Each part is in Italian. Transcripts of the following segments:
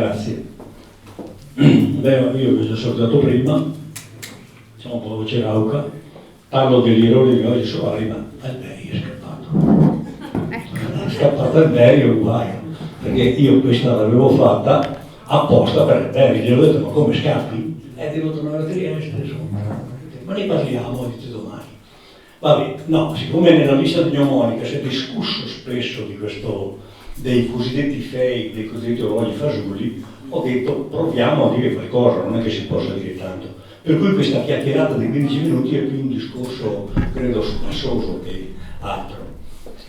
Grazie. Beh, io vi ho già salutato prima, diciamo un po' voce rauca, parlo degli errori di oggi solari, ma Alberi è scappato. È scappato Alberi, è guai, perché io questa l'avevo fatta apposta per Alberi, gli ho detto, ma come scappi? Devo tornare a Trieste, insomma. Ma ne parliamo di domani. Vabbè, no, siccome nella lista pneumonica si è discusso spesso di questo, dei cosiddetti fake, dei cosiddetti orologi fasulli, ho detto proviamo a dire qualcosa, non è che si possa dire tanto. Per cui questa chiacchierata di 15 minuti è più un discorso, credo, spassoso che altro.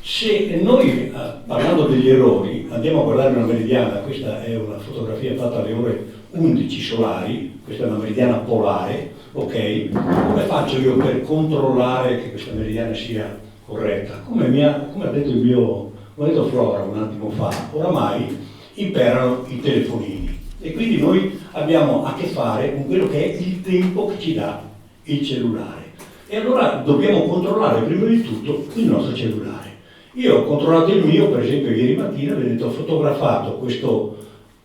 Se noi, parlando degli errori, andiamo a guardare una meridiana, questa è una fotografia fatta alle ore 11 solari, questa è una meridiana polare, ok? Come faccio io per controllare che questa meridiana sia corretta? Come ha detto come ha detto Flora un attimo fa, oramai imperano i telefonini e quindi noi abbiamo a che fare con quello che è il tempo che ci dà il cellulare. E allora dobbiamo controllare prima di tutto il nostro cellulare. Io ho controllato il mio, per esempio ieri mattina, vedete, ho fotografato questo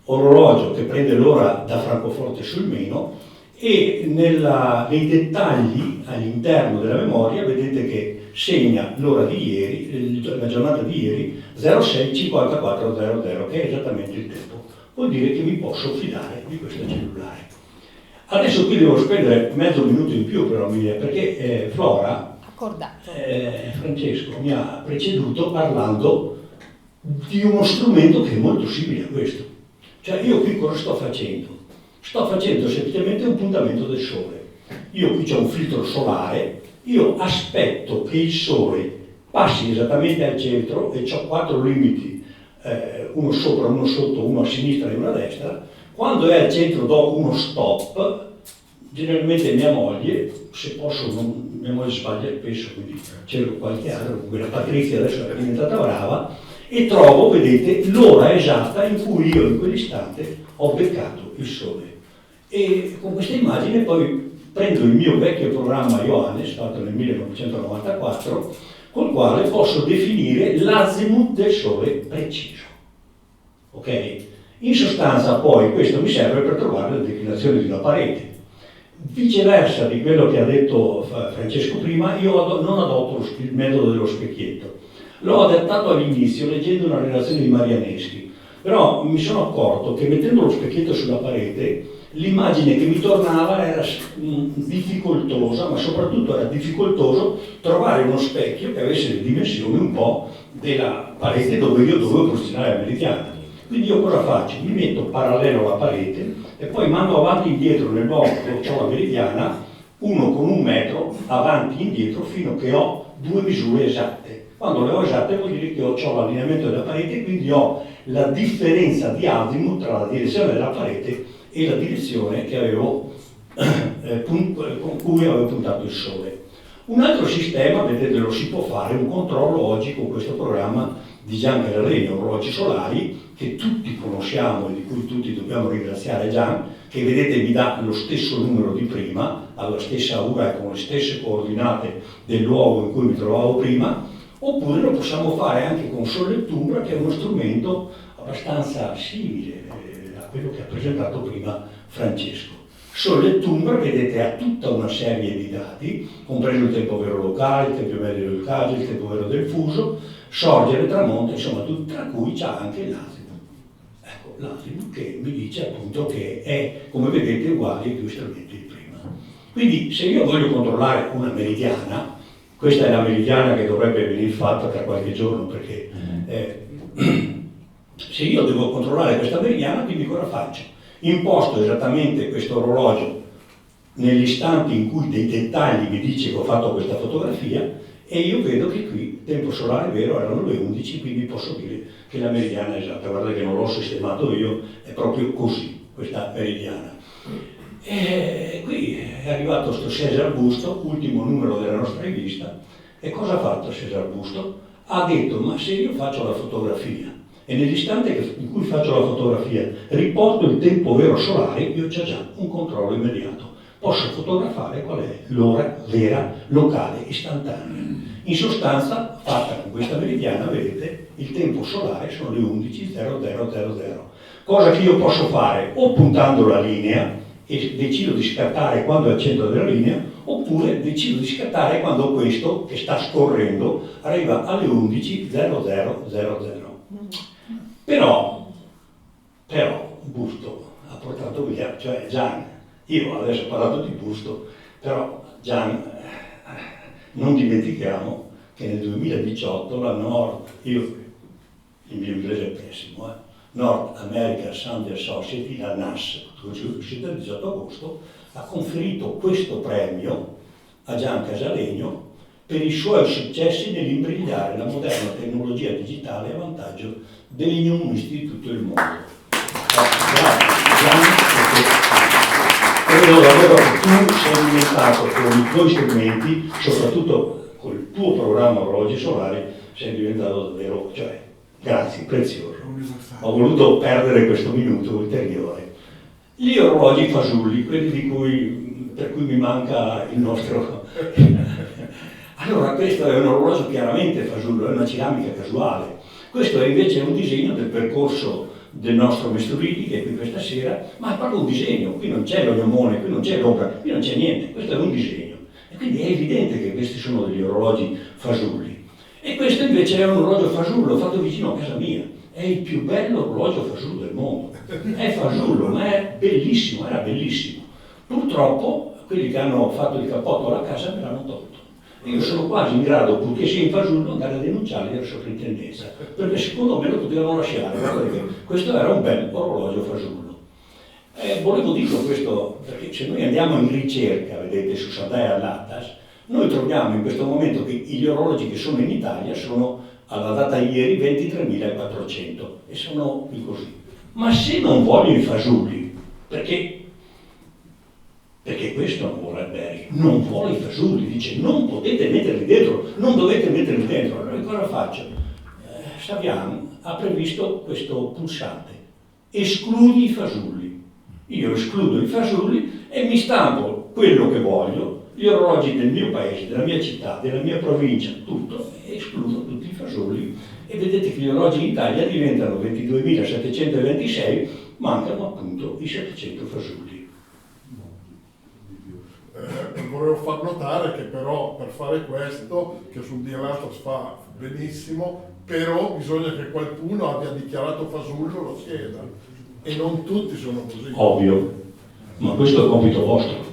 orologio che prende l'ora da Francoforte sul Meno e nei dettagli all'interno della memoria vedete che segna l'ora di ieri, la giornata di ieri, 06:54:00, che è esattamente il tempo. Vuol dire che mi posso fidare di questo cellulare. Adesso qui devo spendere mezzo minuto in più però, perché Flora, Francesco, mi ha preceduto parlando di uno strumento che è molto simile a questo. Cioè io qui cosa sto facendo? Sto facendo semplicemente un puntamento del sole. Io qui c'ho un filtro solare, io aspetto che il sole passi esattamente al centro e ho 4 limiti, uno sopra, uno sotto, uno a sinistra e uno a destra. Quando è al centro do uno stop, generalmente mia moglie, se posso, mia moglie sbaglia spesso, quindi cerco qualche altro, comunque la Patrizia adesso è diventata brava, e trovo, vedete, l'ora esatta in cui io in quell'istante ho beccato il sole. E con questa immagine poi prendo il mio vecchio programma Ioannes, fatto nel 1994, col quale posso definire l'azimut del sole preciso. Ok? In sostanza poi questo mi serve per trovare la declinazione di una parete. Viceversa di quello che ha detto Francesco prima, io non adotto il metodo dello specchietto. L'ho adattato all'inizio leggendo una relazione di Marianeschi, però mi sono accorto che mettendo lo specchietto sulla parete l'immagine che mi tornava era difficoltosa, ma soprattutto era difficoltoso trovare uno specchio che avesse le dimensioni un po' della parete dove io dovevo posizionare la meridiana. Quindi io cosa faccio? Mi metto parallelo alla parete e poi mando avanti e indietro nel blocco dove ho la meridiana, uno con 1 metro avanti e indietro fino a che ho 2 misure esatte. Quando le ho esatte vuol dire che ho l'allineamento della parete, quindi ho la differenza di azimut tra la direzione della parete e la direzione che avevo, con cui avevo puntato il sole. Un altro sistema, vedete, lo si può fare, un controllo oggi con questo programma di Gian Carreño, orologi solari, che tutti conosciamo e di cui tutti dobbiamo ringraziare Gian, che vedete mi dà lo stesso numero di prima, alla stessa ora e con le stesse coordinate del luogo in cui mi trovavo prima, oppure lo possiamo fare anche con Sollettumbra, che è uno strumento abbastanza simile a quello che ha presentato prima Francesco. Sollettumbra, vedete, ha tutta una serie di dati, compreso il tempo vero locale, il tempo medio del caso, il tempo vero del fuso, sorgere, tramonto, insomma, tra cui c'ha anche l'azimut. Ecco, l'azimut che mi dice appunto che è, come vedete, uguale ai 2 strumenti di prima. Quindi, se io voglio controllare una meridiana, questa è la meridiana che dovrebbe venire fatta tra qualche giorno, perché se io devo controllare questa meridiana, quindi cosa faccio? Imposto esattamente questo orologio negli istanti in cui dei dettagli mi dice che ho fatto questa fotografia e io vedo che qui, tempo solare vero, erano le 11, quindi posso dire che la meridiana è esatta. Guardate che non l'ho sistemato io, è proprio così, questa meridiana. E qui è arrivato sto Cesar Busto, ultimo numero della nostra rivista, e cosa ha fatto Cesar Busto? Ha detto, ma se io faccio la fotografia e nell'istante in cui faccio la fotografia riporto il tempo vero solare, io ho già un controllo immediato. Posso fotografare qual è l'ora vera, locale, istantanea. In sostanza, fatta con questa meridiana, vedete, il tempo solare sono le 11:00. cosa che io posso fare o puntando la linea e decido di scattare quando è al centro della linea, oppure decido di scattare quando questo che sta scorrendo arriva alle 11:00:00. Però Busto ha portato via, cioè Gian, io adesso ho parlato di Busto, però Gian, non dimentichiamo che nel 2018 la Nord, il mio inglese è pessimo, North American Sound Society, la NAS, uscita il 18 agosto, ha conferito questo premio a Gian Casalegno per i suoi successi nell'imbrigliare la moderna tecnologia digitale a vantaggio degli ignonisti di tutto il mondo. Grazie Gian, credo davvero che tu sei diventato con i tuoi strumenti, soprattutto col tuo programma Orologi Solari, sei diventato davvero, cioè, grazie, prezioso. Ho voluto perdere questo minuto ulteriore. Gli orologi fasulli, quelli per cui mi manca il nostro... Allora, questo è un orologio chiaramente fasullo, è una ceramica casuale. Questo è invece un disegno del percorso del nostro Mestruidi, che è qui questa sera, ma è proprio un disegno. Qui non c'è l'ognomone, qui non c'è l'opera, qui non c'è niente. Questo è un disegno. E quindi è evidente che questi sono degli orologi fasulli. E questo invece è un orologio fasullo fatto vicino a casa mia. È il più bello orologio fasullo del mondo. È fasullo, ma è bellissimo, era bellissimo. Purtroppo quelli che hanno fatto il cappotto alla casa me l'hanno tolto. E io sono quasi in grado, purché sia in fasullo, andare a denunciarli alla soprintendenza, perché secondo me lo potevano lasciare, perché questo era un bel orologio fasullo. Volevo dirlo questo, perché se noi andiamo in ricerca, vedete, su Sadai all'Atlas, noi troviamo in questo momento che gli orologi che sono in Italia sono alla data ieri 23.400 e sono qui così. Ma se non voglio i fasulli, perché questo non vuole Alberi, non vuole i fasulli, dice non potete metterli dentro, non dovete metterli dentro. Allora cosa faccio? Saviano ha previsto questo pulsante, escludi i fasulli. Io escludo i fasulli e mi stampo quello che voglio, gli orologi del mio paese, della mia città, della mia provincia, tutto, e escludo tutti i fasulli. E vedete che gli orologi in Italia diventano 22.726, mancano appunto i 700 fasulli. Volevo far notare che però per fare questo, che sul Dialatos fa benissimo, però bisogna che qualcuno abbia dichiarato fasullo la scheda, e non tutti sono così. Ovvio, ma questo è il compito vostro.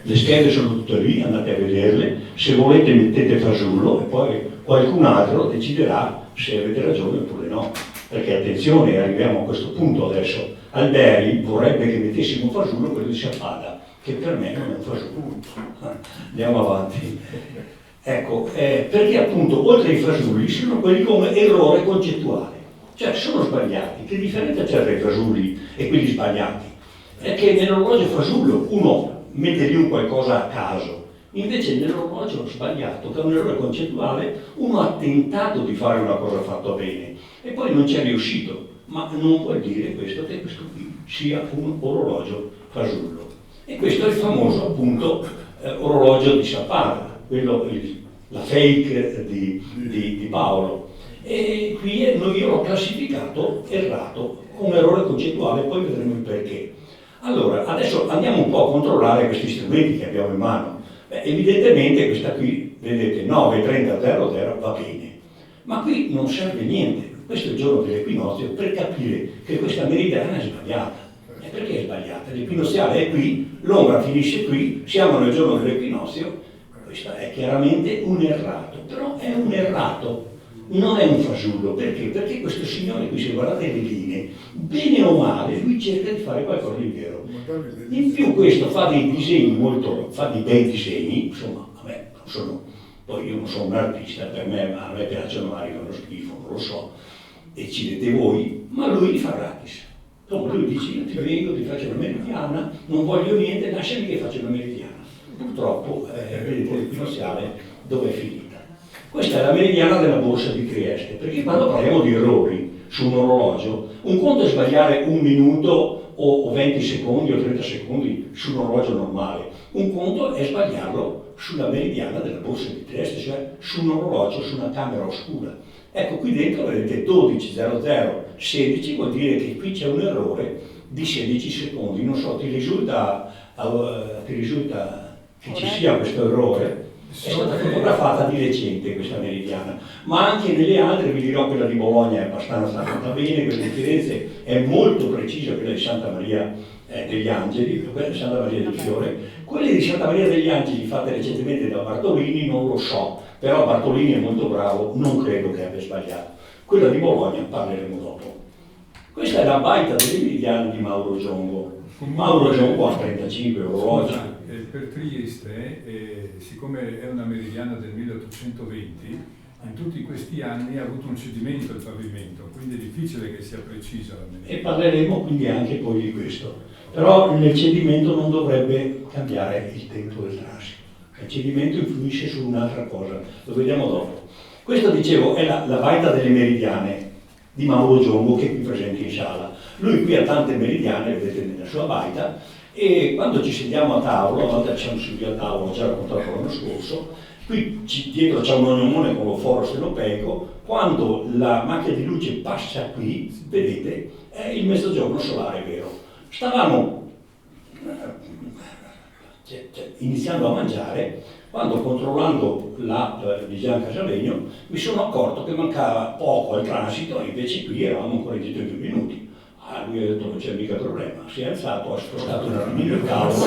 Le schede sono tutte lì, andate a vederle, se volete mettete fasullo e poi qualcun altro deciderà se avete ragione oppure no. Perché attenzione, arriviamo a questo punto adesso, Alberi vorrebbe che mettessimo fasullo quello di Sappada, che per me non è un fasullo. Andiamo avanti. Ecco, perché appunto oltre ai fasulli sono quelli come errore concettuale, cioè sono sbagliati. Che differenza c'è tra i fasulli e quelli sbagliati? È che nell'orologio fasullo uno mette lì un qualcosa a caso, invece nell'orologio sbagliato, che è un errore concettuale, uno ha tentato di fare una cosa fatta bene e poi non ci è riuscito, ma non vuol dire questo che questo qui sia un orologio fasullo. E questo è il famoso appunto orologio di Sappada, quello, la fake di Paolo. E qui io l'ho classificato errato, come errore concettuale, poi vedremo il perché. Allora, adesso andiamo un po' a controllare questi strumenti che abbiamo in mano. Evidentemente questa qui, vedete, 9:30:00 va bene, ma qui non serve niente. Questo è il giorno dell'equinozio per capire che questa meridiana è sbagliata. E perché è sbagliata? L'equinoziale è qui, l'ombra finisce qui, siamo nel giorno dell'equinozio, questo è chiaramente un errato, però è un errato, non è un fasullo. Perché? Perché questo signore qui, se guardate le linee, bene o male, lui cerca di fare qualcosa di vero. In più questo fa dei disegni fa dei bei disegni, insomma, a me non sono, poi io non sono un artista, a me piacciono, ma arrivano schifo, non lo so, decidete voi, ma lui li fa gratis. Insomma, lui dice, io ti vengo, ti faccio una meridiana, non voglio niente, lasciami che faccia una meridiana. Purtroppo, vedete l'equinoziale dove è finita. Questa è la meridiana della borsa di Trieste, perché quando parliamo di errori su un orologio, un conto è sbagliare un minuto o 20 secondi o 30 secondi su un orologio normale, un conto è sbagliarlo sulla meridiana della borsa di Trieste, cioè su un orologio, su una camera oscura. Ecco, qui dentro vedete 12:00 16 vuol dire che qui c'è un errore di 16 secondi. Non so, ti risulta che ci sia questo errore? È stata fotografata di recente questa meridiana, ma anche nelle altre, vi dirò, quella di Bologna è abbastanza fatta bene, quella di Firenze è molto precisa, quella di Santa Maria degli Angeli, quella di Santa Maria del Fiore. Quelle di Santa Maria degli Angeli fatte recentemente da Bartolini non lo so, però Bartolini è molto bravo, non credo che abbia sbagliato. Quella di Bologna parleremo dopo. Questa è la baita delle meridiane di Mauro Giongo. Mauro Giongo ha 35 orologi. Per Trieste, siccome è una meridiana del 1820, in tutti questi anni ha avuto un cedimento il pavimento, quindi è difficile che sia precisa la meridiana. E parleremo quindi anche poi di questo. Però nel cedimento non dovrebbe cambiare il tempo del transito. Il cedimento influisce su un'altra cosa, lo vediamo dopo. Questo, dicevo, è la baita delle meridiane di Mauro Giongo, che è qui presente in sala. Lui qui ha tante meridiane, vedete, nella sua baita, e quando ci sediamo a tavola, una volta siamo seduti a tavola, già raccontato l'anno scorso, qui dietro c'è un ognomone con lo foro stenopeico, quando la macchia di luce passa qui, vedete, è il mezzogiorno solare vero. Stavamo iniziando a mangiare, quando controllando l'app di Gian Casalegno mi sono accorto che mancava poco al transito e invece qui eravamo ancora indietro di 2 minuti. Lui ha detto non c'è mica problema, si è alzato, ha spostato un attimino il cavolo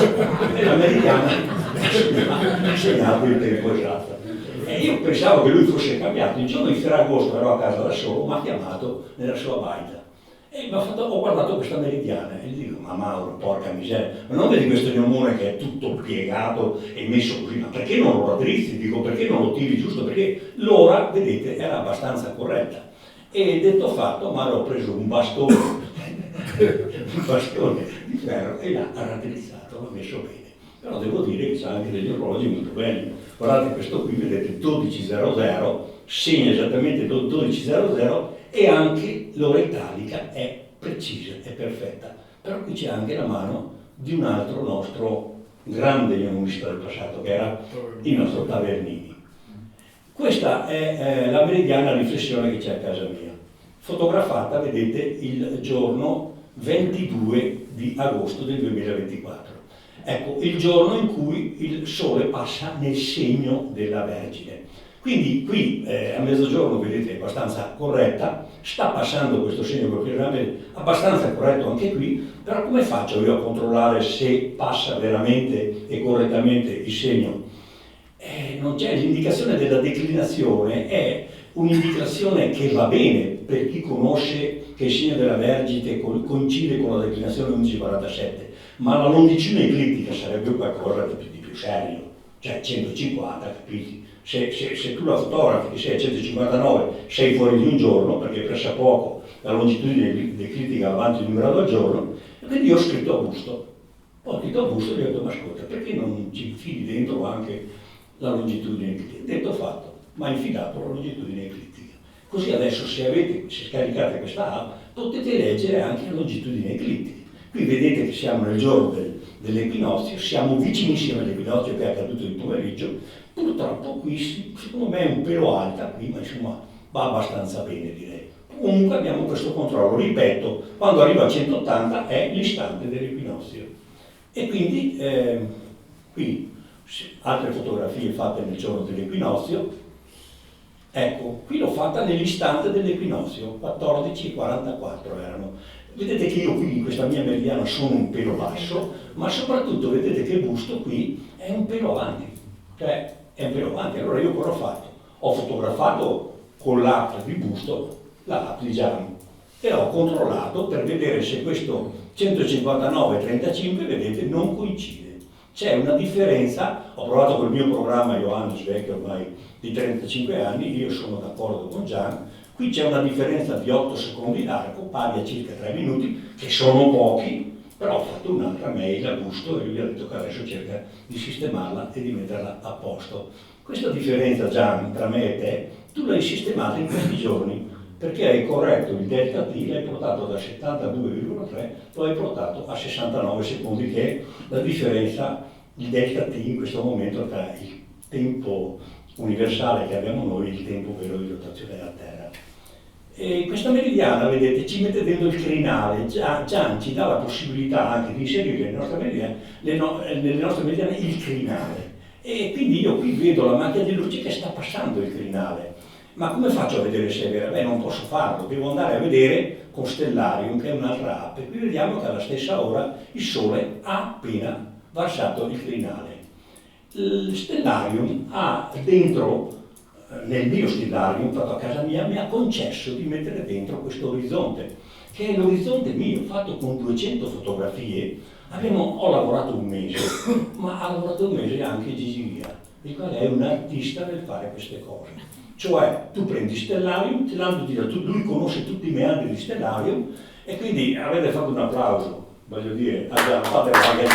e la meridiana ha segnato il tempo esatto. E io pensavo che lui fosse cambiato. Il giorno di Ferragosto ero a casa da solo, mi ha chiamato nella sua baita e ho guardato questa meridiana e gli dico: ma Mauro, porca miseria, ma non vedi questo gnomone che è tutto piegato e messo così? Ma perché non lo raddrizzi? Dico, perché non lo tiri giusto? Perché l'ora, vedete, era abbastanza corretta. E detto fatto, Mauro ha preso un bastone di ferro e l'ha raddrizzato, l'ha messo bene. Però devo dire che c'ha anche degli orologi molto belli. Guardate questo qui, vedete, 1200, segna esattamente 1200 e anche l'ora italica è precisa, è perfetta. Però qui c'è anche la mano di un altro nostro grande gnomista del passato, che era il nostro Tavernini. Questa è la meridiana riflessione che c'è a casa mia, fotografata, vedete, il giorno 22 di agosto del 2024. Ecco, il giorno in cui il Sole passa nel segno della Vergine. Quindi qui a mezzogiorno, vedete, è abbastanza corretta, sta passando questo segno proprio abbastanza corretto anche qui, però come faccio io a controllare se passa veramente e correttamente il segno? Non c'è, l'indicazione della declinazione è un'indicazione che va bene per chi conosce che il segno della Vergine coincide con la declinazione 11,47, ma la longitudine eclittica sarebbe qualcosa di più serio, cioè 150, capiti? Se tu la fotografi che sei a 159 sei fuori di un giorno, perché pressa poco la longitudine eclittica avanti di un grado al giorno, e quindi io ho scritto Augusto. Poi ho scritto Augusto e gli ho detto: ma ascolta, perché non ci infili dentro anche la longitudine eclittica? Detto fatto, ma ha infilato la longitudine eclittica. Così adesso se scaricate questa app potete leggere anche la longitudine eclittica. Qui vedete che siamo nel giorno dell'equinozio, siamo vicinissimi all'equinozio che è accaduto il pomeriggio. Purtroppo qui secondo me è un pelo alta qui, ma insomma va abbastanza bene, direi. Comunque abbiamo questo controllo, ripeto, quando arriva a 180 è l'istante dell'equinozio. E quindi qui altre fotografie fatte nel giorno dell'equinozio. Ecco, qui l'ho fatta nell'istante dell'equinozio, 14:44 erano. Vedete che io qui in questa mia meridiana sono un pelo basso, ma soprattutto vedete che il busto qui è un pelo avanti, cioè è un pelo avanti. Allora io cosa ho fatto? Ho fotografato con l'app di busto, l'app di Gian, e ho controllato per vedere se questo 159,35, vedete, non coincide. C'è una differenza, ho provato col mio programma Johannes vecchio ormai di 35 anni, io sono d'accordo con Gian, qui c'è una differenza di 8 secondi d'arco, pari a circa 3 minuti, che sono pochi, però ho fatto un'altra mail a Gusto e lui ha detto che adesso cerca di sistemarla e di metterla a posto. Questa differenza, Gian, tra me e te, tu l'hai sistemata in questi giorni, perché hai corretto il delta T, l'hai portato da 72,3, lo hai portato a 69 secondi, che è la differenza, il delta T in questo momento tra il tempo universale che abbiamo noi e il tempo vero di rotazione della Terra. E questa meridiana, vedete, ci mette dentro il crinale, già ci dà la possibilità anche di inserire nelle nostre meridiane il crinale. E quindi io qui vedo la macchia di luce che sta passando il crinale. Ma come faccio a vedere se è vera? Beh, non posso farlo, devo andare a vedere con Stellarium, che è un'altra app, e qui vediamo che alla stessa ora il Sole ha appena versato il crinale. Il Stellarium ha dentro, nel mio Stellarium, fatto a casa mia, mi ha concesso di mettere dentro questo orizzonte, che è l'orizzonte mio, fatto con 200 fotografie. Ho lavorato un mese, ma ha lavorato un mese anche Gigi Via, il quale è un artista nel fare queste cose. Cioè, tu prendi Stellarium, lui conosce tutti i meandri di Stellarium, e quindi avete fatto un applauso, voglio dire, fate la perché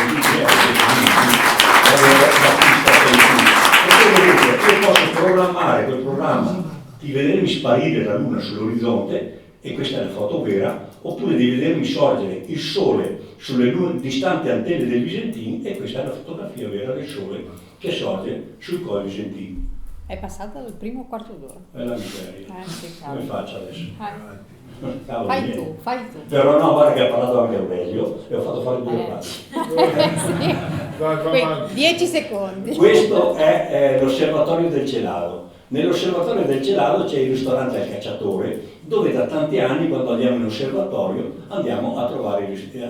vedete, io posso programmare quel programma di vedermi sparire la Luna sull'orizzonte, e questa è la foto vera, oppure di vedermi sorgere il Sole sulle distanti antenne del Visentin, e questa è la fotografia vera del Sole che sorge sul Col Visentin. È passata dal primo quarto d'ora. È la miseria. Sì, Come faccio adesso? Fai tu. Però no, guarda che ha parlato anche Aurelio e ho fatto fare 2 passi. Sì. 10 secondi. Questo è l'osservatorio del Celado. Nell'osservatorio del Celado c'è il ristorante al Cacciatore, dove da tanti anni, quando andiamo in osservatorio, andiamo a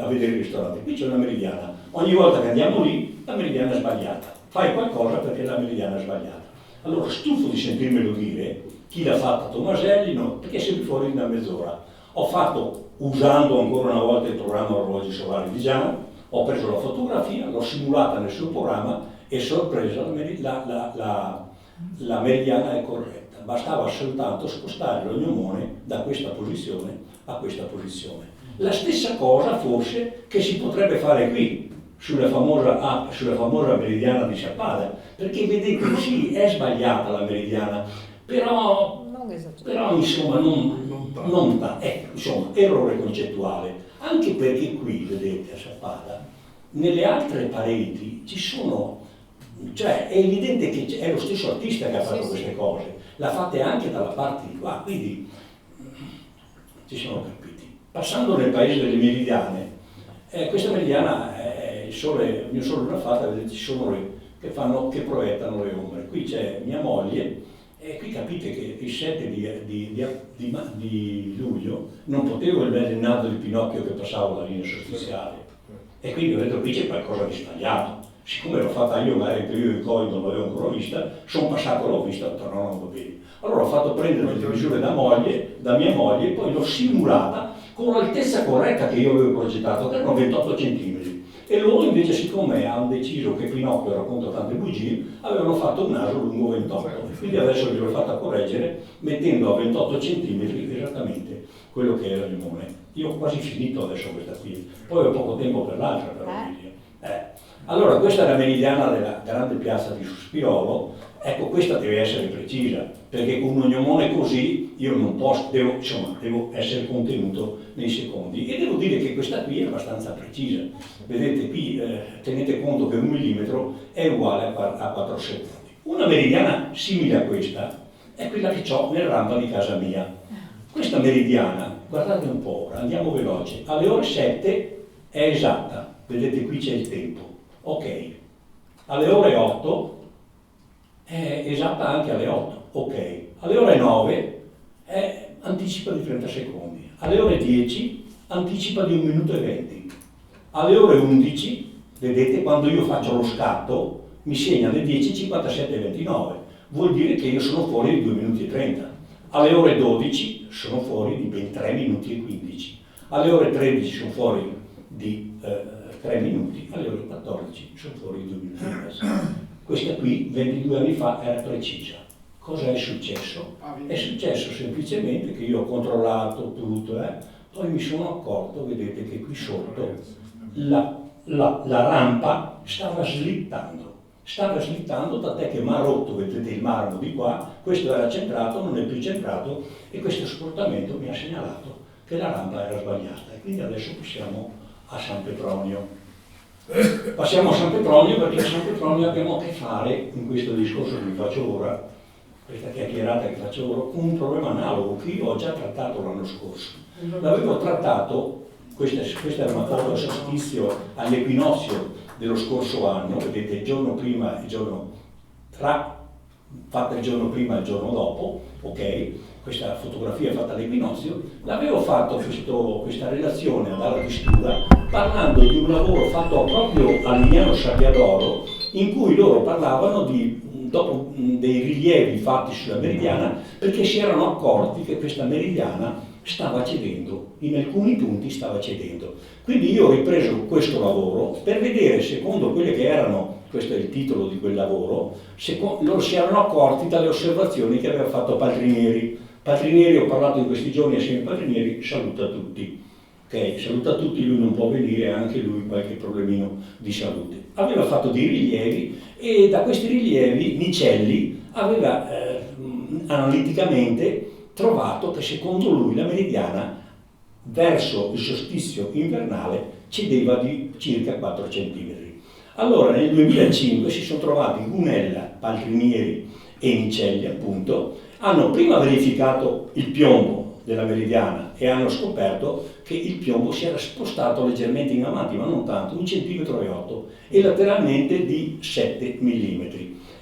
vedere il ristorante. Qui c'è una meridiana. Ogni volta che andiamo lì, la meridiana è sbagliata. Fai qualcosa perché la meridiana è sbagliata. Allora, stufo di sentirmelo dire, chi l'ha fatta? Tomaselli? No, perché è sempre fuori da mezz'ora. Ho fatto, usando ancora una volta il programma Orologi Solari di Gian, ho preso la fotografia, l'ho simulata nel suo programma e sorpresa, la meridiana è corretta. Bastava soltanto spostare l'ognomone da questa posizione a questa posizione. La stessa cosa forse che si potrebbe fare qui, sulla famosa meridiana di Sappada, perché vedete, sì, è sbagliata la meridiana, però insomma non tanto, insomma, errore concettuale, anche perché qui, vedete, a Sappada, nelle altre pareti ci sono, cioè è evidente che è lo stesso artista che ha fatto queste cose, l'ha fatte anche dalla parte di qua, quindi ci siamo capiti. Passando nel paese delle meridiane, questa meridiana è il mio sole l'ha fatta, vedete, ci sono che proiettano le ombre. Qui c'è mia moglie, e qui capite che il 7 di luglio non potevo vedere il naso di Pinocchio che passava la linea sostanziale, e quindi ho detto qui c'è qualcosa di sbagliato. Siccome l'ho fatta io, magari in periodo di Covid non l'avevo ancora vista, sono passato, l'ho vista, ho detto no, non va bene. Allora ho fatto prendere delle misure da mia moglie, e poi l'ho simulata con l'altezza corretta che io avevo progettato, che erano 28 cm. E loro invece, siccome hanno deciso che Pinocchio racconta tante bugie, avevano fatto un naso lungo 28. Quindi adesso gliel'ho fatta correggere mettendo a 28 cm esattamente quello che era il limone. Io ho quasi finito adesso questa qui, poi ho poco tempo per l'altra però. Allora questa è la meridiana della grande piazza di Sospirolo. Ecco, questa deve essere precisa, perché con un ognomone così io non posso, devo essere contenuto nei secondi, e devo dire che questa qui è abbastanza precisa. Vedete qui, tenete conto che 1 millimetro è uguale a 4 secondi. Una meridiana simile a questa è quella che ho nel rampa di casa mia. Questa meridiana, guardate un po', andiamo veloce, alle ore 7 è esatta, vedete qui c'è il tempo, ok. Alle ore 8 è esatta anche alle 8, ok. Alle ore 9 anticipa di 30 secondi, alle ore 10 anticipa di 1 minuto e 20, alle ore 11, vedete, quando io faccio lo scatto, mi segna le 10:57:29, vuol dire che io sono fuori di 2 minuti e 30. Alle ore 12 sono fuori di ben 3 minuti e 15, alle ore 13 sono fuori di 3 minuti, alle ore 14 sono fuori di 2 minuti e mezzo. Questa qui 22 anni fa era precisa. Cosa è successo? È successo semplicemente che io ho controllato tutto, poi mi sono accorto, vedete, che qui sotto la rampa stava slittando, tant'è che mi ha rotto, vedete il marmo di qua, questo era centrato, non è più centrato, e questo sportamento mi ha segnalato che la rampa era sbagliata, e quindi adesso passiamo a San Petronio. Passiamo a San Petronio perché a San Petronio abbiamo a che fare, in questo discorso che vi faccio ora, questa chiacchierata che facevo, con un problema analogo che io ho già trattato l'anno scorso. L'avevo trattato, questa è una foto solstizio all'equinozio dello scorso anno, vedete il giorno prima e il giorno fatta il giorno prima e il giorno dopo, ok? Questa fotografia è fatta all'equinozio, l'avevo fatto questa relazione ad Ala di Stura parlando di un lavoro fatto proprio a Lignano Sabbiadoro, in cui loro parlavano dopo dei rilievi fatti sulla meridiana, perché si erano accorti che questa meridiana stava cedendo, in alcuni punti stava cedendo. Quindi io ho ripreso questo lavoro per vedere, secondo quelle che erano, questo è il titolo di quel lavoro, loro si erano accorti dalle osservazioni che aveva fatto Paltrinieri. Paltrinieri, ho parlato in questi giorni assieme a Paltrinieri, saluta tutti. Ok, saluta tutti, lui non può venire, anche lui qualche problemino di salute. Aveva fatto dei rilievi e da questi rilievi Nicelli aveva analiticamente trovato che secondo lui la meridiana verso il solstizio invernale cedeva di circa 4 cm. Allora nel 2005 si sono trovati Gunella, Paltrinieri e Nicelli appunto, hanno prima verificato il piombo della meridiana e hanno scoperto che il piombo si era spostato leggermente in avanti, ma non tanto, 1,8 cm e lateralmente di 7 mm.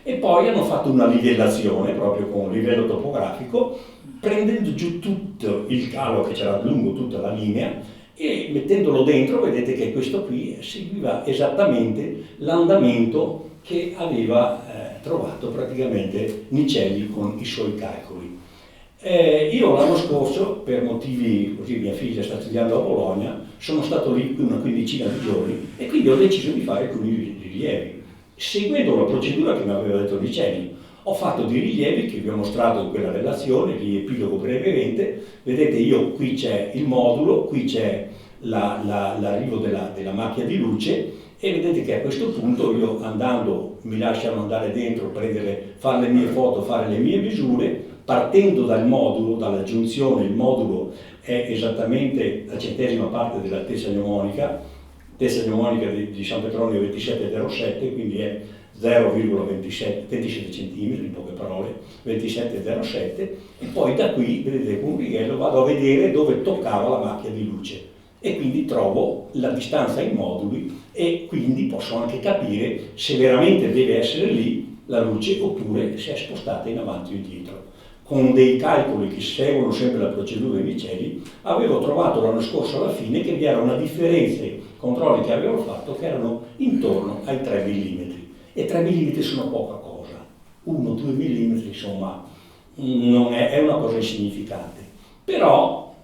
E poi hanno fatto una livellazione proprio con un livello topografico, prendendo giù tutto il calo che c'era lungo tutta la linea e mettendolo dentro, vedete che questo qui seguiva esattamente l'andamento che aveva trovato praticamente Nicelli con i suoi calcoli. Io l'anno scorso, per motivi così, mia figlia sta studiando a Bologna, sono stato lì una quindicina di giorni e quindi ho deciso di fare alcuni rilievi. Seguendo la procedura che mi aveva detto Nicelli, ho fatto dei rilievi che vi ho mostrato in quella relazione, vi epilogo brevemente. Vedete, io qui c'è il modulo, qui c'è l'arrivo della macchia di luce e vedete che a questo punto io mi lasciano andare dentro, fare le mie foto, fare le mie misure, partendo dal modulo, dalla giunzione. Il modulo è esattamente la 100ª parte dell'altezza gnomonica di San Petronio 27,07, quindi è 0,27 cm, in poche parole, 27,07, e poi da qui, vedete, con un righello vado a vedere dove toccava la macchia di luce e quindi trovo la distanza in moduli e quindi posso anche capire se veramente deve essere lì la luce oppure se è spostata in avanti o indietro. Con dei calcoli che seguono sempre la procedura di Nicelli, avevo trovato l'anno scorso alla fine che vi era una differenza, controlli che avevo fatto, che erano intorno ai 3 mm. E 3 mm sono poca cosa, 1-2 mm insomma è una cosa insignificante. Però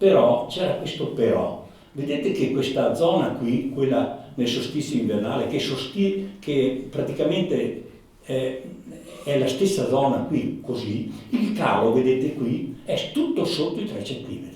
c'era questo però. Vedete che questa zona qui, quella nel solstizio invernale, che praticamente è la stessa zona qui, così, il calo, vedete qui, è tutto sotto i 3 cm.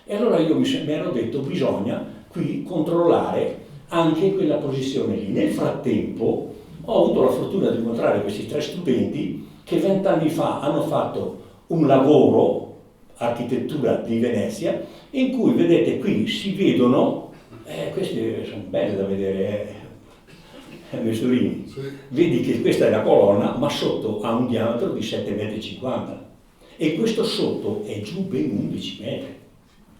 E allora io mi ero detto, bisogna qui controllare anche quella posizione lì. Nel frattempo ho avuto la fortuna di incontrare questi 3 studenti che 20 anni fa hanno fatto un lavoro, architettura di Venezia, in cui vedete qui si vedono, queste sono belle da vedere, Mesurini. Sì. Vedi che questa è la colonna, ma sotto ha un diametro di 7,50 m e questo sotto è giù ben 11 metri.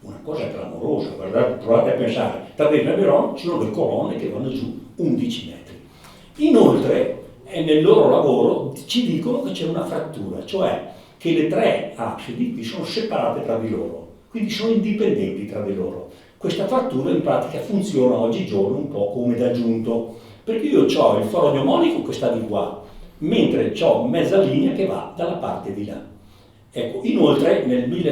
Una cosa clamorosa, guardate, provate a pensare, tra però ci sono le colonne che vanno giù 11 metri. Inoltre, nel loro lavoro ci dicono che c'è una frattura, cioè che le 3 absidi qui sono separate tra di loro, quindi sono indipendenti tra di loro. Questa frattura in pratica funziona oggigiorno un po' come d'aggiunto, perché io ho il foro gnomonico che sta di qua, mentre ho mezza linea che va dalla parte di là. Ecco, inoltre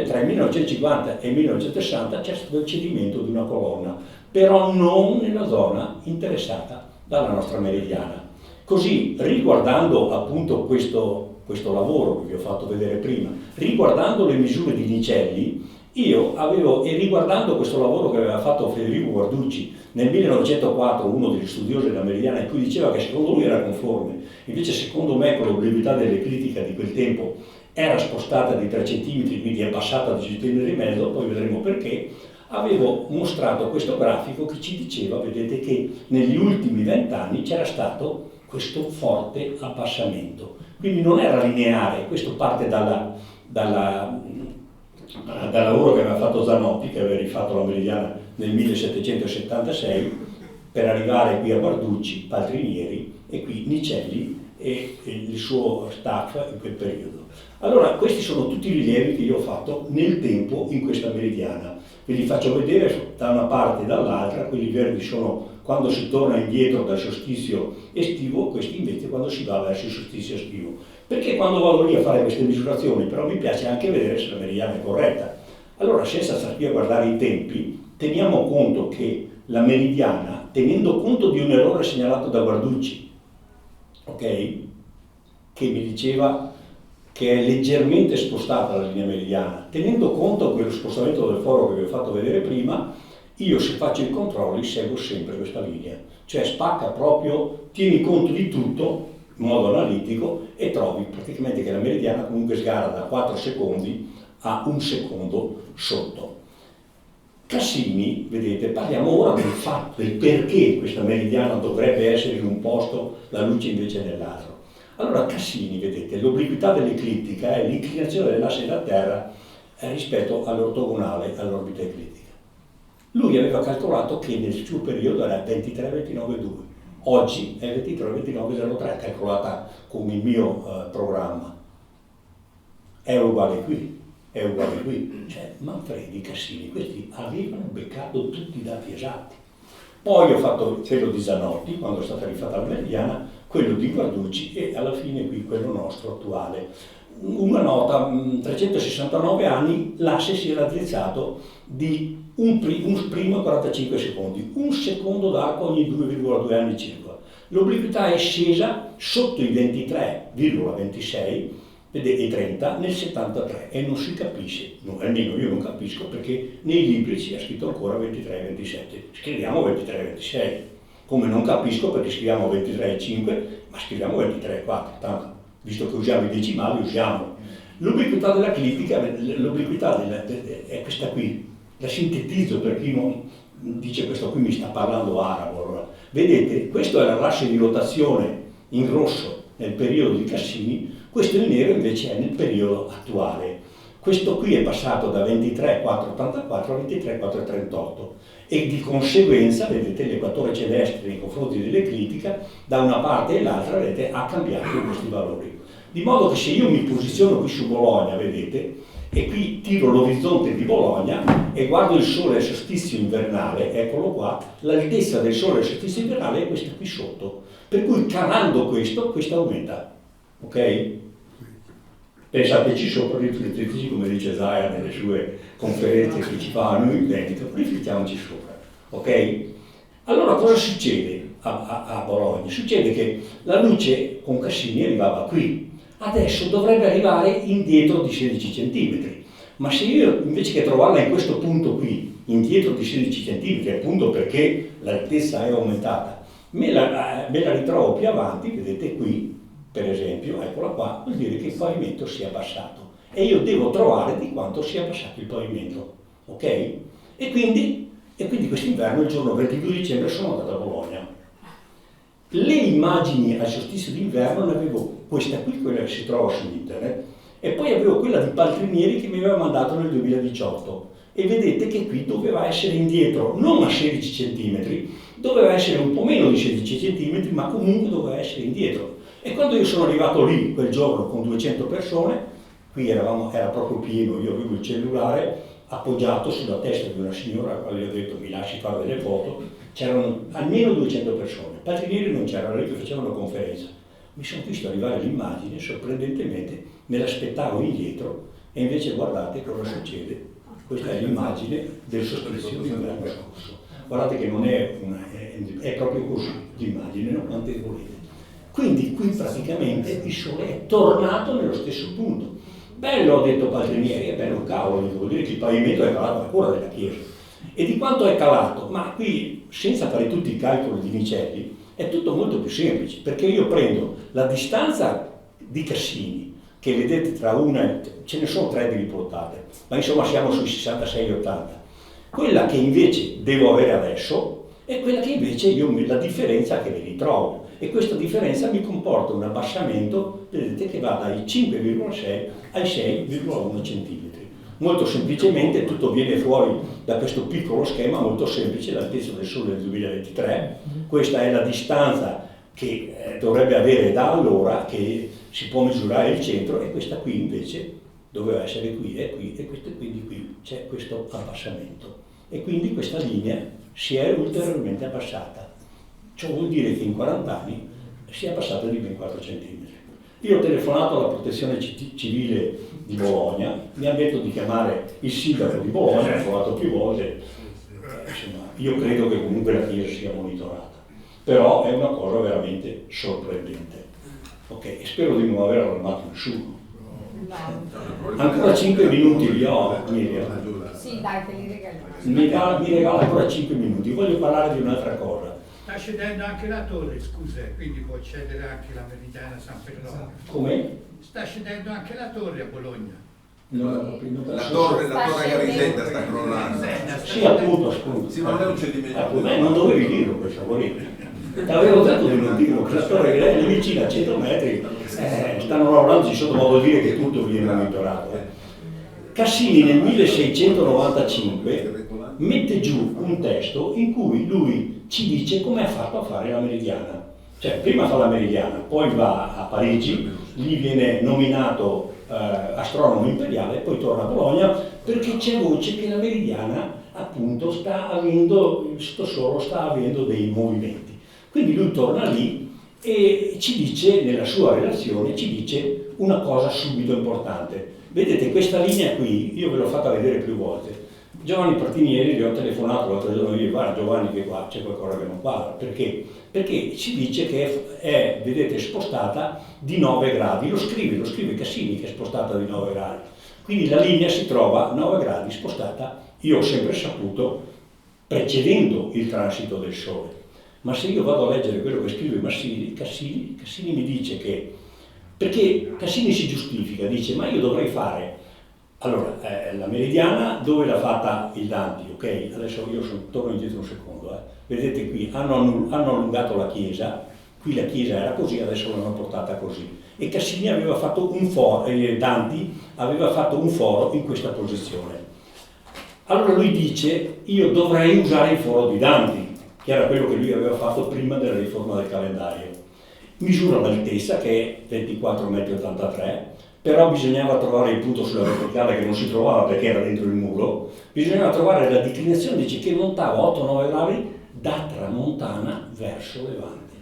tra il 1950 e il 1960 c'è stato il cedimento di una colonna, però non nella zona interessata dalla nostra meridiana. Così, riguardando appunto questo lavoro che vi ho fatto vedere prima, riguardando le misure di Nicelli, e riguardando questo lavoro che aveva fatto Federico Guarducci nel 1904, uno degli studiosi della meridiana, in cui diceva che secondo lui era conforme, invece secondo me con l'obliquità dell'eclittica di quel tempo era spostata di 3 cm, quindi è passata di 10 cm, poi vedremo perché, avevo mostrato questo grafico che ci diceva, vedete, che negli ultimi 20 anni c'era stato questo forte abbassamento. quindi non era lineare. Questo parte dal lavoro che aveva fatto Zanotti, che aveva rifatto la meridiana nel 1776, per arrivare qui a Guarducci, Paltrinieri e qui Nicelli e il suo staff in quel periodo. Allora, questi sono tutti i rilievi che io ho fatto nel tempo in questa meridiana. Ve li faccio vedere da una parte e dall'altra. Quelli verdi sono quando si torna indietro dal solstizio estivo, questi invece quando si va verso il solstizio estivo. Perché quando vado lì a fare queste misurazioni, però mi piace anche vedere se la meridiana è corretta. Allora, senza stare qui a guardare i tempi, teniamo conto che la meridiana, tenendo conto di un errore segnalato da Guarducci, ok? Che mi diceva che è leggermente spostata la linea meridiana, tenendo conto di quello spostamento del foro che vi ho fatto vedere prima, io se faccio i controlli seguo sempre questa linea, cioè spacca proprio, tieni conto di tutto in modo analitico e trovi praticamente che la meridiana comunque sgara da 4 secondi a 1 secondo sotto. Cassini, vedete, parliamo ora del fatto, del perché questa meridiana dovrebbe essere in un posto, la luce invece nell'altro. Allora Cassini, vedete, l'obliquità dell'eclittica è l'inclinazione dell'asse della Terra rispetto all'ortogonale, all'orbita eclittica. Lui aveva calcolato che nel suo periodo era 23-29-2, oggi è 23-29-03, calcolata con il mio programma. È uguale qui. È uguale qui, cioè Manfredi, Cassini, questi avevano beccato tutti i dati esatti. Poi ho fatto quello di Zanotti, quando è stata rifatta la meridiana, quello di Guarducci e alla fine qui quello nostro attuale. Una nota, 369 anni, l'asse si era raddrizzato di un primo 45 secondi, un secondo d'arco ogni 2,2 anni circa. L'obliquità è scesa sotto i 23,26 e 30 nel 73 e non si capisce, almeno io non capisco perché nei libri si è scritto ancora 23-27, scriviamo 23-26, come non capisco perché scriviamo 23-5 ma scriviamo 23-4, tanto visto che usiamo i decimali usiamo. L'ubiquità della eclittica, l'ubiquità è questa qui, la sintetizzo per chi non dice questo qui mi sta parlando arabo. Allora, vedete, questo era l'asse di rotazione in rosso nel periodo di Cassini. Questo in nero invece è nel periodo attuale. Questo qui è passato da 23,484 a 23,438 e di conseguenza, vedete, l'equatore celeste nei confronti dell'eclittica, da una parte e l'altra, vedete, ha cambiato questi valori. Di modo che se io mi posiziono qui su Bologna, vedete, e qui tiro l'orizzonte di Bologna e guardo il sole al solstizio invernale, eccolo qua, l'altezza del sole al solstizio invernale è questa qui sotto. Per cui calando questo aumenta. Ok? Pensateci sopra, rifletteteci come dice Zaia nelle sue conferenze che ci fa a noi in Veneto, riflettiamoci sopra, ok? Allora cosa succede a Bologna? Succede che la luce con Cassini arrivava qui, adesso dovrebbe arrivare indietro di 16 cm, ma se io invece che trovarla in questo punto qui, indietro di 16 cm, appunto perché l'altezza è aumentata, me la ritrovo più avanti, vedete qui, per esempio, eccola qua, vuol dire che il pavimento si è abbassato e io devo trovare di quanto sia abbassato il pavimento, ok? E quindi quest'inverno, il giorno 22 dicembre, sono andato a Bologna. Le immagini al solstizio d'inverno ne avevo questa qui, quella che si trova su internet, e poi avevo quella di Paltrinieri che mi aveva mandato nel 2018. E vedete che qui doveva essere indietro, non a 16 cm, doveva essere un po' meno di 16 cm, ma comunque doveva essere indietro. E quando io sono arrivato lì quel giorno con 200 persone, qui era proprio pieno, io avevo il cellulare appoggiato sulla testa di una signora, alla quale gli ho detto mi lasci fare delle foto, c'erano almeno 200 persone, Paltrinieri non c'erano, lì che facevano una conferenza. Mi sono visto arrivare l'immagine, sorprendentemente me l'aspettavo indietro e invece guardate cosa succede. Questa è l'immagine del solstizio d'inverno scorso. Guardate che non è è proprio così l'immagine, no? Quante volete. Quindi qui praticamente il sole è tornato nello stesso punto. Bello, ho detto Paltrinieri, è bello cavolo, vuol dire che il pavimento è calato ancora della chiesa. E di quanto è calato? Ma qui, senza fare tutti i calcoli di Nicelli, è tutto molto più semplice, perché io prendo la distanza di Cassini, che vedete tra una, ce ne sono 3 di riportate, ma insomma siamo sui 66-80. Quella che invece devo avere adesso è quella che invece io, la differenza che ne ritrovo. e questa differenza mi comporta un abbassamento, vedete, che va dai 5,6 ai 6,1 cm. Molto semplicemente tutto viene fuori da questo piccolo schema molto semplice, l'altezza del Sole nel 2023, questa è la distanza che dovrebbe avere da allora, che si può misurare il centro, e questa qui invece doveva essere qui e qui, e quindi qui c'è questo abbassamento. E quindi questa linea si è ulteriormente abbassata. Ciò vuol dire che in 40 anni si è abbassata di ben 4 cm. Io ho telefonato alla Protezione Civile di Bologna, mi ha detto di chiamare il sindaco di Bologna, ho provato più volte, insomma, io credo che comunque la chiesa sia monitorata, però è una cosa veramente sorprendente. Ok, e spero di non aver allarmato nessuno. Ancora 5 minuti vi ho, Miriam. Sì, dai, te li regalo. Mi regala ancora 5 minuti, voglio parlare di un'altra cosa. Sta scendendo anche la torre, scusa, quindi può accedere anche la Meridiana San Petronio. Come? Sta scendendo anche la torre a Bologna. La torre Garisetta sta crollando. Sì, appunto. Sì, ma non è un cedimento. Non dovevi dirlo questo, volevi. T'avevo detto di non dirlo, che la torre che è vicina a 100 metri, stanno lavorando, ci sono, ma vuol dire che tutto viene monitorato. Cassini nel 1695 mette giù un testo in cui lui ci dice come ha fatto a fare la Meridiana. Cioè, prima fa la Meridiana, poi va a Parigi, lì viene nominato astronomo imperiale, poi torna a Bologna, perché c'è voce che la Meridiana appunto sta avendo dei movimenti. Quindi lui torna lì e ci dice, nella sua relazione, ci dice una cosa subito importante. Vedete questa linea qui, io ve l'ho fatta vedere più volte. Giovanni Partinieri, gli ho telefonato l'altro giorno, io guarda Giovanni che qua c'è qualcosa che non quadra, perché? Perché ci dice che è, vedete, spostata di 9 gradi, lo scrive Cassini che è spostata di 9 gradi, quindi la linea si trova 9 gradi spostata, io ho sempre saputo, precedendo il transito del Sole. Ma se io vado a leggere quello che scrive Cassini mi dice che, perché Cassini si giustifica, dice ma io dovrei fare, allora la Meridiana dove l'ha fatta il Danti, ok? Adesso io torno indietro un secondo, vedete qui hanno allungato la chiesa, qui la chiesa era così, adesso l'hanno portata così, e Cassini aveva fatto un foro, Danti aveva fatto un foro in questa posizione. Allora lui dice io dovrei usare il foro di Danti, che era quello che lui aveva fatto prima della riforma del calendario. Misura l'altezza che è 24,83 m, però bisognava trovare il punto sulla verticale che non si trovava perché era dentro il muro, bisognava trovare la declinazione, dice che montava 8-9 gradi da tramontana verso levante.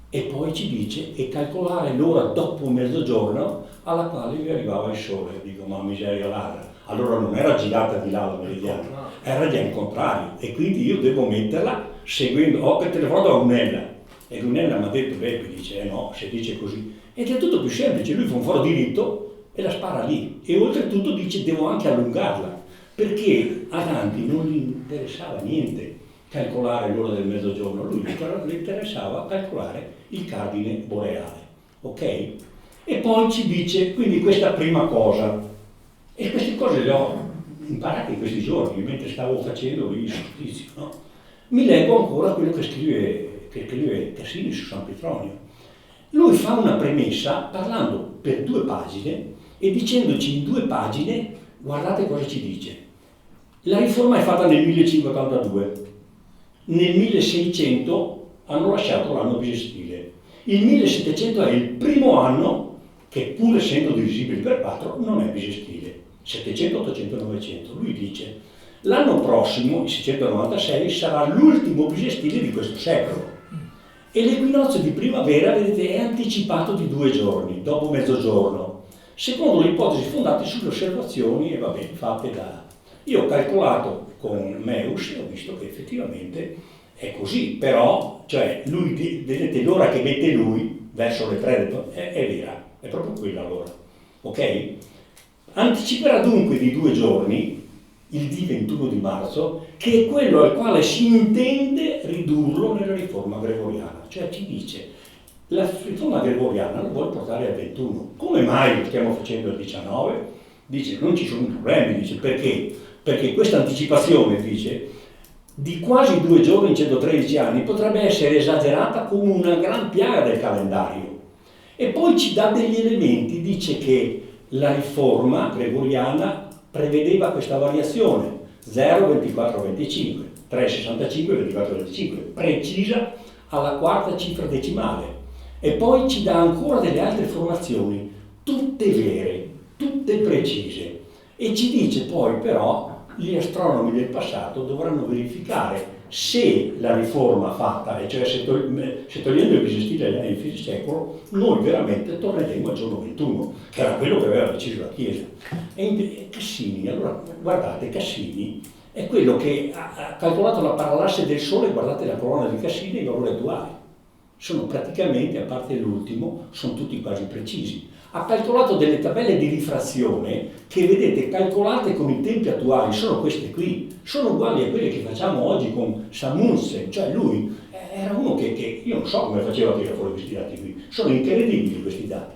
E poi ci dice e calcolare l'ora dopo mezzogiorno alla quale vi arrivava il sole. Dico ma miseria ladra. Allora non era girata di là la Meridiana, era già in contrario, e quindi io devo metterla seguendo, ho telefonato a Unella, e Unella mi ha detto, beh, dice, no, se dice così, ed è tutto più semplice, lui fa un foro diritto e la spara lì, e oltretutto dice, devo anche allungarla, perché a Danti non gli interessava niente calcolare l'ora del mezzogiorno, lui gli interessava calcolare il cardine boreale, ok? E poi ci dice, quindi questa prima cosa, e queste cose le ho imparate in questi giorni, mentre stavo facendo il giustizio, no? Mi leggo ancora quello che scrive Cassini su San Petronio. Lui fa una premessa parlando per 2 pagine e dicendoci in 2 pagine, guardate cosa ci dice. La riforma è fatta nel 1582, nel 1600 hanno lasciato l'anno bisestile, il 1700 è il primo anno che pur essendo divisibile per 4 non è bisestile. 700, 800, 900. Lui dice l'anno prossimo, il 696, sarà l'ultimo bisestile di questo secolo e l'equinozio di primavera, vedete, è anticipato di 2 giorni, dopo mezzogiorno, secondo le ipotesi fondate sulle osservazioni e vabbè, fatte da... Io ho calcolato con Meus e ho visto che effettivamente è così, però, cioè, lui, vedete, l'ora che mette lui, verso le 3, è vera, è proprio quella l'ora, ok? Anticiperà dunque di 2 giorni, il D21 di marzo, che è quello al quale si intende ridurlo nella riforma gregoriana. Cioè ci dice, la riforma gregoriana lo vuole portare al 21. Come mai lo stiamo facendo al 19? Dice, non ci sono problemi, dice, perché? Perché questa anticipazione, dice, di quasi 2 giorni in 113 anni potrebbe essere esagerata come una gran piaga del calendario. E poi ci dà degli elementi, dice che la riforma gregoriana prevedeva questa variazione, 0, 24, 25, 3, 65, 24, 25, precisa alla quarta cifra decimale. E poi ci dà ancora delle altre informazioni, tutte vere, tutte precise. E ci dice poi però, gli astronomi del passato dovranno verificare se la riforma fatta, e cioè se togliendo il bisestile agli anni di fine secolo, noi veramente torneremo al giorno 21, che era quello che aveva deciso la Chiesa. E Cassini, allora guardate, Cassini è quello che ha calcolato la parallasse del Sole, guardate la colonna di Cassini e i valori attuali. Sono praticamente, a parte l'ultimo, sono tutti quasi precisi. Ha calcolato delle tabelle di rifrazione che vedete calcolate con i tempi attuali, sono queste qui, sono uguali a quelle che facciamo oggi con Amundsen, cioè lui era uno che io non so come faceva a tirare fuori questi dati qui, sono incredibili questi dati.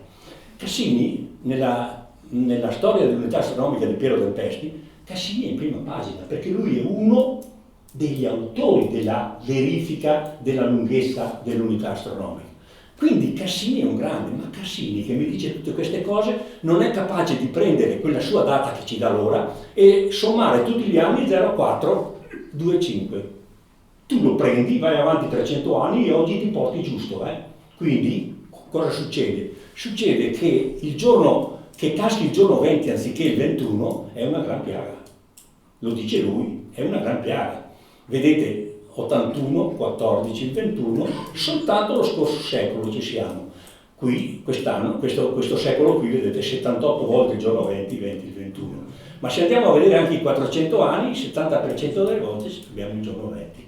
Cassini, nella storia dell'unità astronomica di Piero Tempesti, Cassini è in prima pagina, perché lui è uno degli autori della verifica della lunghezza dell'unità astronomica. Quindi Cassini è un grande, ma Cassini che mi dice tutte queste cose non è capace di prendere quella sua data che ci dà l'ora e sommare tutti gli anni 0,425. Tu lo prendi, vai avanti 300 anni e oggi ti porti giusto. Quindi cosa succede? Succede che il giorno che caschi il giorno 20 anziché il 21 è una gran piaga. Lo dice lui, è una gran piaga. Vedete, 81, 14, 21, soltanto lo scorso secolo ci siamo. Qui, quest'anno, questo secolo qui, vedete, 78 volte il giorno 20, 20, il 21. Ma se andiamo a vedere anche i 400 anni, il 70% delle volte abbiamo il giorno 20.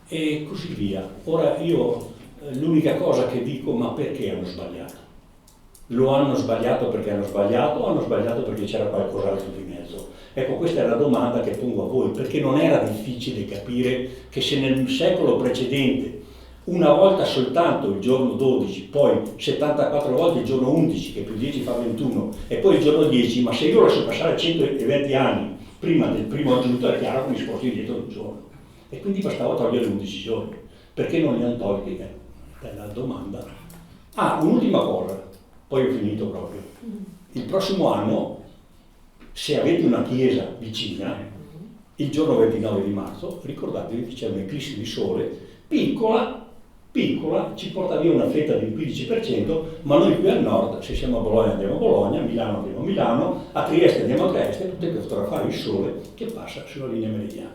E così via. Ora io, l'unica cosa che dico, ma perché hanno sbagliato? Lo hanno sbagliato perché hanno sbagliato o hanno sbagliato perché c'era qualcos'altro di mezzo? Ecco, questa è la domanda che pongo a voi, perché non era difficile capire che se nel secolo precedente una volta soltanto il giorno 12, poi 74 volte il giorno 11, che più 10 fa 21, e poi il giorno 10, ma se io lascio passare 120 anni prima del primo aggiunto è chiaro che mi sposto indietro un giorno. E quindi bastava togliere 11 giorni. Perché non li hanno tolti? È la domanda. Un'ultima cosa, poi ho finito proprio. Il prossimo anno, se avete una chiesa vicina, il giorno 29 di marzo, ricordatevi che c'è un'eclissi di sole, piccola, ci porta via una fetta del 15%, ma noi qui al nord, se siamo a Bologna andiamo a Bologna, a Milano andiamo a Milano, a Trieste andiamo a Trieste, potete fotografare il sole che passa sulla linea meridiana.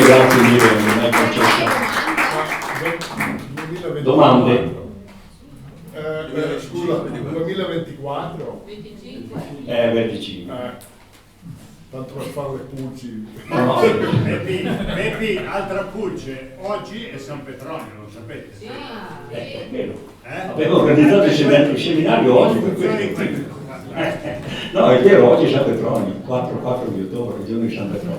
Grazie mille, non è concessa. Domande? Scusa, 2024? 25? 25. Tanto per fare le pulci. No. Bepi, altra pulce, oggi è San Petronio, lo sapete? Sì. È vero. Avevo organizzato il seminario oggi per questo. No, è vero, oggi è San Petronio, 4 di ottobre, il giorno di San Petronio.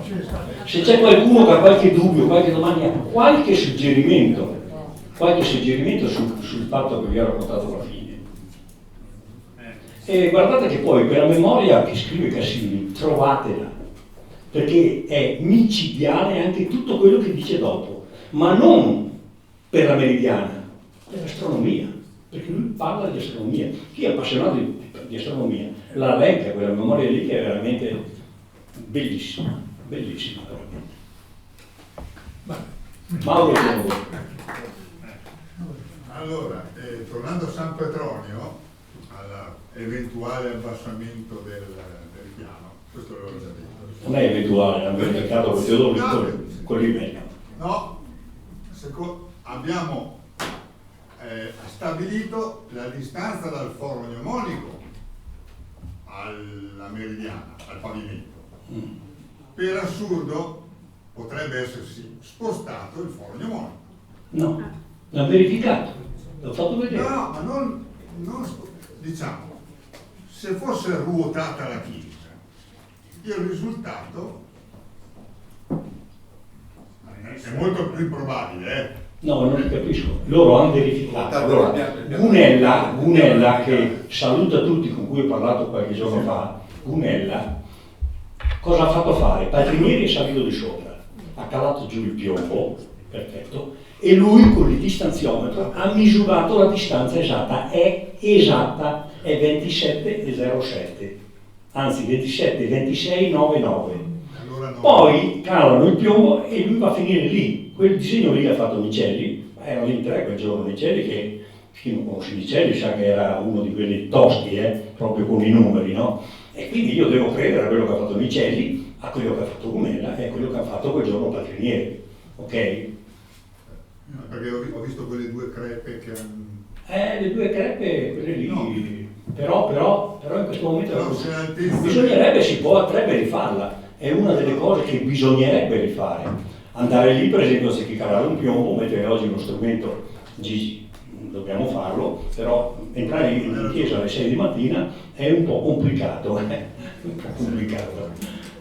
Se c'è qualcuno che ha qualche dubbio, qualche domanda, qualche suggerimento sul fatto che vi ho raccontato alla fine. E guardate che poi quella memoria che scrive Cassini, trovatela, perché è micidiale anche tutto quello che dice dopo, ma non per la meridiana, per l'astronomia, perché lui parla di astronomia. Chi è appassionato di astronomia la legge, quella memoria lì che è veramente bellissima, bellissima veramente. Mauro, allora, tornando a San Petronio, all'eventuale abbassamento del piano, questo l'avevo già detto. non è eventuale, l'abbiamo cercato con Teodoro con l'Iberia. No, abbiamo stabilito la distanza dal foro mnemonico alla meridiana, al pavimento. Per assurdo potrebbe essersi spostato il foro mnemonico. No, l'ha verificato, l'ho fatto vedere. No, ma non diciamo, se fosse ruotata la chiesa, il risultato è molto più improbabile, No, non li capisco. Loro hanno verificato. Allora, Gunella, che saluta tutti, con cui ho parlato qualche giorno fa, Gunella, cosa ha fatto fare? Padrinieri è salito di sopra, ha calato giù il piombo, perfetto, e lui con il distanziometro ha misurato la distanza esatta, è 27,07, anzi 27,26,99. Allora no. Poi calano il piombo e lui va a finire lì. Quel disegno lì l'ha fatto Micelli, erano in 3 quel giorno Micelli, che chi non conosce Micelli sa che era uno di quelli tosti, proprio con i numeri, no? E quindi io devo credere a quello che ha fatto Micelli, a quello che ha fatto Gunella e a quello che ha fatto quel giorno Padrinieri, ok? Perché ho visto quelle 2 crepe che hanno... Le 2 crepe, quelle lì, No. però in questo momento Però se l'altezza- bisognerebbe, potrebbe rifarla, è una delle cose che bisognerebbe rifare. Andare lì, per esempio, se chi calare un piombo, mettere oggi uno strumento Gigi, dobbiamo farlo, però entrare in chiesa alle 6 di mattina è un po' complicato, un po' complicato.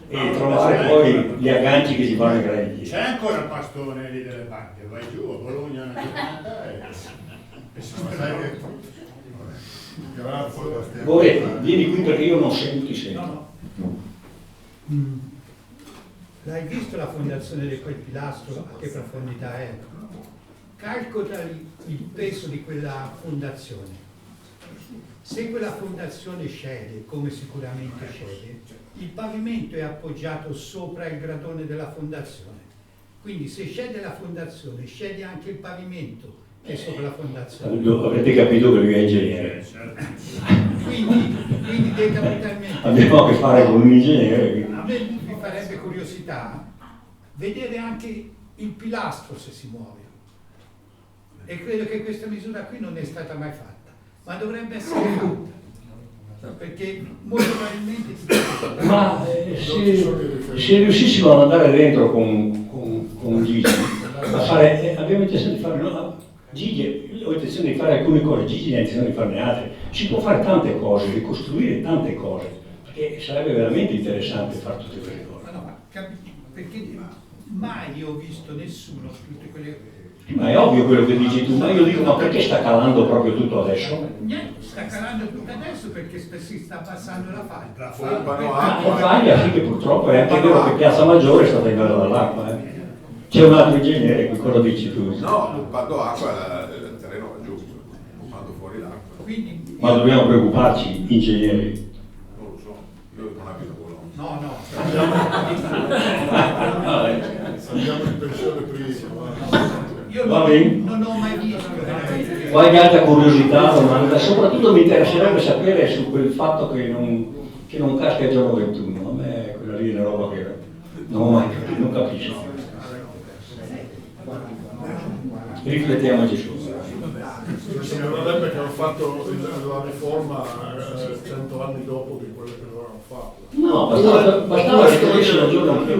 E trovare poi gli agganci che si fanno in grandi chiese. C'è ancora il pastore lì delle banche, vai giù a Bologna una giornata e si Ma sai che... Grazie. Vieni qui perché io non sento, ti sento. No, no. L'hai visto la fondazione di quel pilastro? A che profondità è? Calcola il peso di quella fondazione. Se quella fondazione scende, come sicuramente scende, il pavimento è appoggiato sopra il gradone della fondazione. Quindi se scende la fondazione, scende anche il pavimento che è sopra la fondazione. Avrete capito che lui è ingegnere. Quindi fondamentalmente Abbiamo a che fare con un ingegnere. a me mi farebbe curiosità vedere anche il pilastro se si muove. E credo che questa misura qui non è stata mai fatta, ma dovrebbe essere fatta. Perché molto probabilmente Ma se riuscissimo ad andare dentro con Gigi, a fare, abbiamo intenzione di fare, no, Gigi, ho intenzione di fare alcune cose, Gigi ha intenzione di farne altre, si può fare tante cose, ricostruire tante cose, perché sarebbe veramente interessante fare tutte quelle cose. perché mai ho visto nessuno tutte quelle. Ma è ovvio quello che dici tu, ma io dico, ma perché sta calando proprio tutto adesso? Niente, sta calando tutto adesso perché si sta passando la faglia. La faglia sì, che purtroppo è anche vero che Piazza Maggiore è stata invasa dall'acqua. C'è un altro ingegnere, che cosa dici tu? No, quando acqua il terreno va giù, quando fuori l'acqua. Quindi, Ma dobbiamo preoccuparci, ingegneri. Non lo so, io non abito a Bologna. no. Andiamo in pensione prima. Io Va bene. non ho mai visto. Qualche altra curiosità, domanda? Soprattutto mi interesserebbe sapere su quel fatto che non casca il giorno 21. A me quella lì è una roba che non ho mai capito, non capisco. Riflettiamoci su. Mi sembrerebbe che hanno fatto la riforma 100 anni dopo di quelle che dovevano farla. No, bastava che togliessero il giorno in più.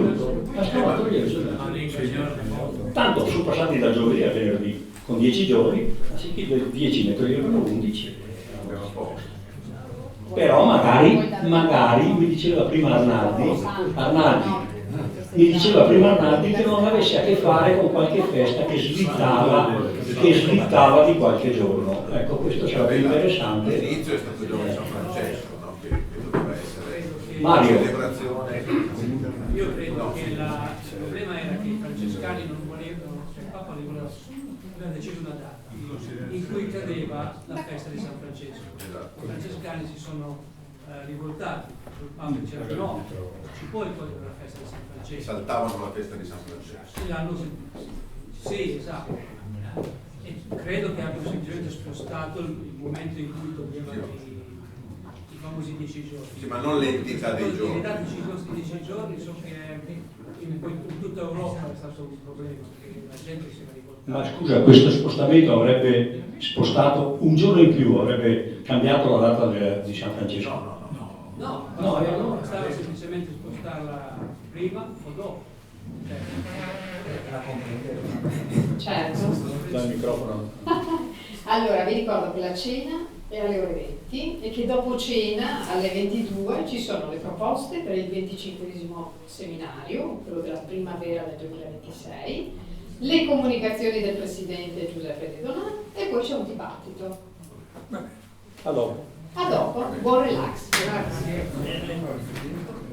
Bastava togliere il giorno in più. Tanto sono passati da giovedì a venerdì con 10 giorni, anziché 10 ne toglievano 11. Però magari mi diceva prima Arnaldi che non avesse a che fare con qualche festa che slittava di qualche giorno. Ecco, questo sarebbe interessante. All'inizio è stato il giorno di San Francesco, no? che doveva essere Mario. una celebrazione. Io credo che il problema era che i francescani non volevano, il Papa aveva deciso una data in cui cadeva la festa di San Francesco. I francescani si sono rivoltati sul Papa e dicevano no, ci puoi togliere la festa di San Francesco. Saltavano la festa di San Francesco. Sì, esatto. E credo che abbiano semplicemente spostato il momento in cui dovevano i famosi 10 giorni. Sì, ma non l'entità dei giorni. I dati 10 giorni so che in tutta Europa è stato un problema, perché la gente si era rivoltata. Ma scusa, questo spostamento avrebbe spostato un giorno in più, avrebbe cambiato la data di San Francesco? No, e allora? bastava semplicemente spostarla prima o dopo. Certo. Dal microfono. Allora, vi ricordo che la cena è alle ore 20 e che dopo cena alle 22 ci sono le proposte per il 25esimo seminario, quello della primavera del 2026, le comunicazioni del Presidente Giuseppe De Donato e poi c'è un dibattito. A dopo. A dopo, buon relax. Grazie.